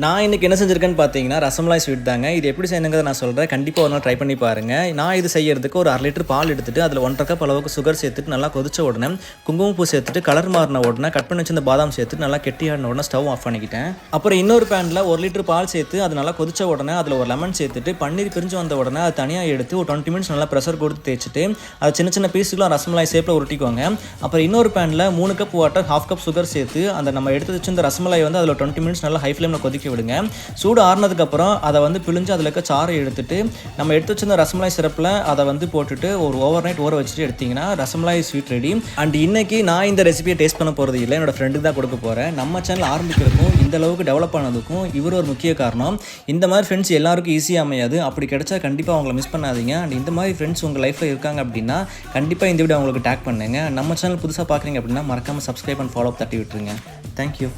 நான் இன்றைக்கி என்ன செஞ்சுருக்கேன்னு பார்த்தீங்கன்னா ரசமலாய் ஸ்வீட் தாங்க. இது எப்படி செய்யணுங்கிறத நான் சொல்கிறேன். கண்டிப்பாக ஒரு நாள் ட்ரை பண்ணி பாருங்கள். நான் இது செய்யறதுக்கு ஒரு 1/2 லிட்டர் பால் எடுத்துட்டு அதில் 1/2 கப் அளவுக்கு சுகர் சேர்த்துட்டு நல்லா கொதிச்ச உடனே குங்குமப்பூ சேர்த்துட்டு கலர் மாறின உடனே கட் பண்ணி வச்சு இந்த பாதாம் சேர்த்துட்டு நல்லா கெட்டியாடின உடனே ஸ்டவ் ஆஃப் பண்ணிக்கிட்டேன். அப்புறம் இன்னொரு பேனில் 1 லிட்டர் பால் சேர்த்து அது நல்லா கொதிச்ச உடனே அதில் ஒரு லெமன் சேர்த்துட்டு பன்னீர் பிரிஞ்சு வந்த உடனே அது தனியாக எடுத்து ஒரு 20 மினிட்ஸ் நல்லா ப்ரெஷர் கொடுத்து தேய்ச்சிட்டு அது சின்ன சின்ன பீஸுகளும் ரசமலாய் ஷேப்பில் உருட்டிக்குவாங்க. அப்புறம் இன்னொரு பேனில் 3 கப் வாட்டர் 1/2 கப் சுகர் சேர்த்து அந்த நம்ம எடுத்து வச்சு இந்த ரசமலாய் வந்து அதில் 20 மினிட்ஸ் நல்லா ஹை ஃப்ளேமில் கொதிக்க விடுங்க. சூடு ஆறுனதுக்கப்புறம் அதை வந்து பிழிஞ்சு அதில் இருக்க சாறை எடுத்துட்டு நம்ம எடுத்து வச்சிருந்த ரசமலாய் சிரப்பில் அதை வந்து போட்டுட்டு ஒரு ஓவர் நைட் ஊற வச்சுட்டு எடுத்திங்கன்னா ரசமலாய் ஸ்வீட் ரெடி. அண்ட் இன்னைக்கு நான் இந்த ரெசிபியை டேஸ்ட் பண்ண போகிறது இல்லை, என்னோட ஃப்ரெண்டுக்கு தான் கொடுக்க போகிறேன். நம்ம சேனல் ஆரம்பிக்கிறதுக்கும் இந்த அளவுக்கு டெவலப் ஆனதுக்கும் இவர் ஒரு முக்கிய காரணம். இந்த மாதிரி ஃப்ரெண்ட்ஸ் எல்லாருக்கும் ஈஸியாக அமையாது. அப்படி கிடைச்சா கண்டிப்பாக அவங்கள மிஸ் பண்ணாதீங்க. அண்ட் இந்த மாதிரி ஃப்ரெண்ட்ஸ் உங்கள் லைஃப்பில் இருக்காங்க அப்படின்னா கண்டிப்பாக இந்த வீடியோ அவங்களுக்கு டேக் பண்ணுங்க. நம்ம சேனல் புதுசாக பார்க்குறீங்க அப்படின்னா மறக்காமல் சப்ஸ்கிரைப் அண்ட் ஃபாலோ தட்டி விட்டுருங்க. தேங்க்யூ.